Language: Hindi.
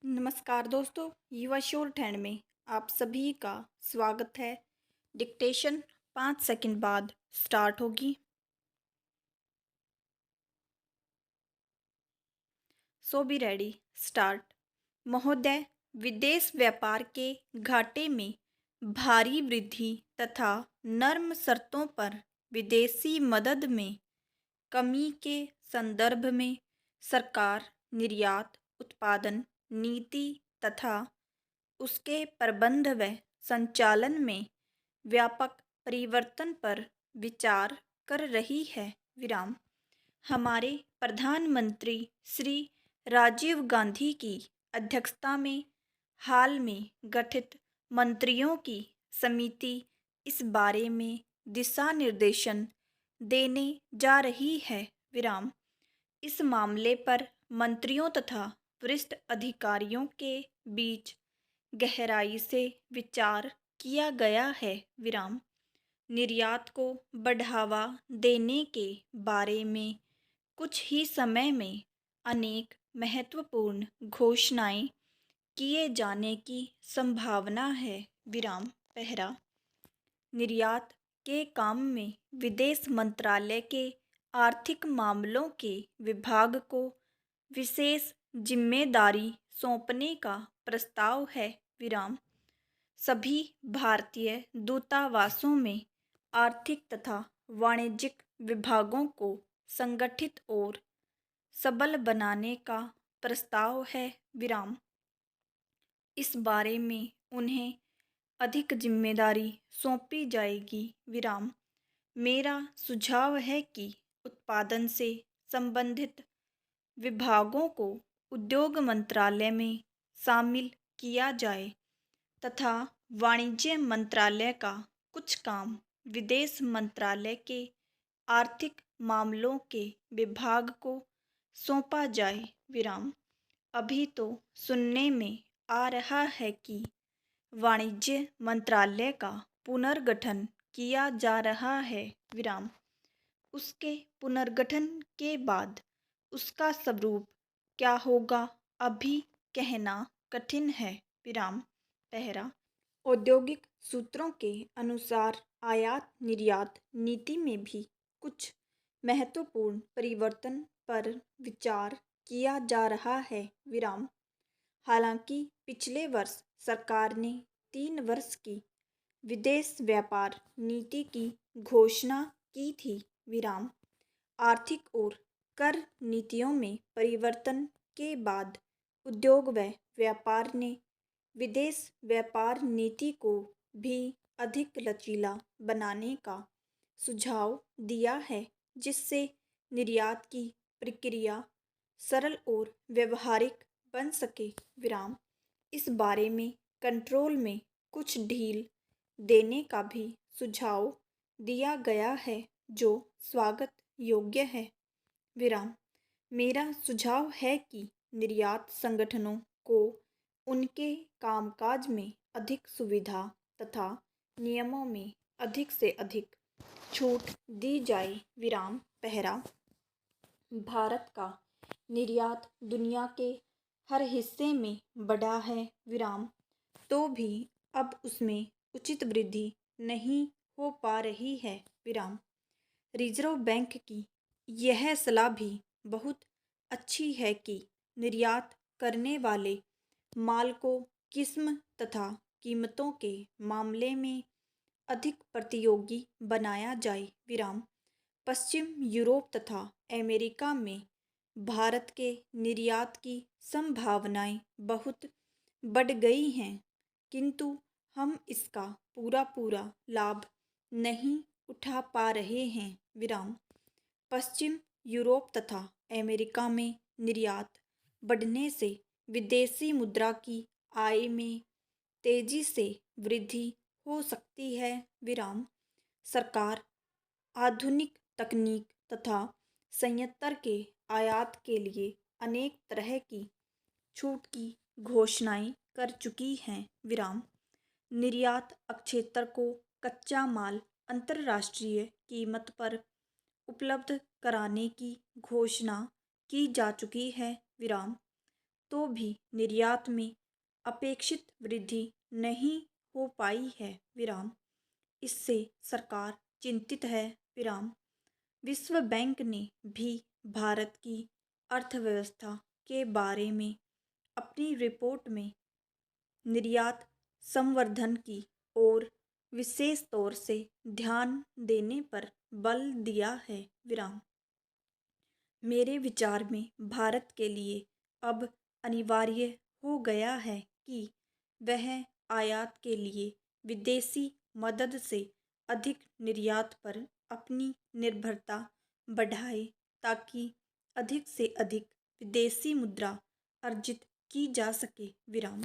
नमस्कार दोस्तों, युवा श्योर ठंड में आप सभी का स्वागत है। डिक्टेशन 5 सेकंड बाद स्टार्ट होगी। सो बी रेडी, स्टार्ट। महोदय, विदेश व्यापार के घाटे में भारी वृद्धि तथा नर्म शर्तों पर विदेशी मदद में कमी के संदर्भ में सरकार निर्यात उत्पादन नीति तथा उसके प्रबंध व संचालन में व्यापक परिवर्तन पर विचार कर रही है। विराम। हमारे प्रधानमंत्री श्री राजीव गांधी की अध्यक्षता में हाल में गठित मंत्रियों की समिति इस बारे में दिशा निर्देशन देने जा रही है। विराम। इस मामले पर मंत्रियों तथा वरिष्ठ अधिकारियों के बीच गहराई से विचार किया गया है। विराम। निर्यात को बढ़ावा देने के बारे में कुछ ही समय में अनेक महत्वपूर्ण घोषणाएं किए जाने की संभावना है। विराम। पहला, निर्यात के काम में विदेश मंत्रालय के आर्थिक मामलों के विभाग को विशेष जिम्मेदारी सौंपने का प्रस्ताव है। विराम। सभी भारतीय दूतावासों में आर्थिक तथा वाणिज्यिक विभागों को संगठित और सबल बनाने का प्रस्ताव है। विराम। इस बारे में उन्हें अधिक जिम्मेदारी सौंपी जाएगी। विराम। मेरा सुझाव है कि उत्पादन से संबंधित विभागों को उद्योग मंत्रालय में शामिल किया जाए तथा वाणिज्य मंत्रालय का कुछ काम विदेश मंत्रालय के आर्थिक मामलों के विभाग को सौंपा जाए। विराम। अभी तो सुनने में आ रहा है कि वाणिज्य मंत्रालय का पुनर्गठन किया जा रहा है। विराम। उसके पुनर्गठन के बाद उसका स्वरूप क्या होगा अभी कहना कठिन है। विराम। पहला, औद्योगिक सूत्रों के अनुसार आयात निर्यात नीति में भी कुछ महत्वपूर्ण परिवर्तन पर विचार किया जा रहा है। विराम। हालांकि पिछले वर्ष सरकार ने 3 वर्ष की विदेश व्यापार नीति की घोषणा की थी। विराम। आर्थिक और कर नीतियों में परिवर्तन के बाद उद्योग व व्यापार ने विदेश व्यापार नीति को भी अधिक लचीला बनाने का सुझाव दिया है, जिससे निर्यात की प्रक्रिया सरल और व्यवहारिक बन सके। विराम। इस बारे में कंट्रोल में कुछ ढील देने का भी सुझाव दिया गया है, जो स्वागत योग्य है। विराम। मेरा सुझाव है कि निर्यात संगठनों को उनके कामकाज में अधिक सुविधा तथा नियमों में अधिक से अधिक छूट दी जाए। विराम। पहला, भारत का निर्यात दुनिया के हर हिस्से में बढ़ा है। विराम। तो भी अब उसमें उचित वृद्धि नहीं हो पा रही है। विराम। रिजर्व बैंक की यह सलाह भी बहुत अच्छी है कि निर्यात करने वाले माल को किस्म तथा कीमतों के मामले में अधिक प्रतियोगी बनाया जाए। विराम। पश्चिम यूरोप तथा अमेरिका में भारत के निर्यात की संभावनाएं बहुत बढ़ गई हैं, किंतु हम इसका पूरा लाभ नहीं उठा पा रहे हैं। विराम। पश्चिम यूरोप तथा अमेरिका में निर्यात बढ़ने से विदेशी मुद्रा की आय में तेजी से वृद्धि हो सकती है। विराम। सरकार आधुनिक तकनीक तथा संयंत्र के आयात के लिए अनेक तरह की छूट की घोषणाएं कर चुकी हैं। विराम। निर्यात क्षेत्र को कच्चा माल अंतर्राष्ट्रीय कीमत पर उपलब्ध कराने की घोषणा की जा चुकी है। विराम। तो भी निर्यात में अपेक्षित वृद्धि नहीं हो पाई है विराम। इससे सरकार चिंतित है विराम। विश्व बैंक ने भी भारत की अर्थव्यवस्था के बारे में अपनी रिपोर्ट में निर्यात संवर्धन की ओर विशेष तौर से ध्यान देने पर बल दिया है विराम। मेरे विचार में भारत के लिए अब अनिवार्य हो गया है कि वह आयात के लिए विदेशी मदद से अधिक निर्यात पर अपनी निर्भरता बढ़ाए, ताकि अधिक से अधिक विदेशी मुद्रा अर्जित की जा सके विराम।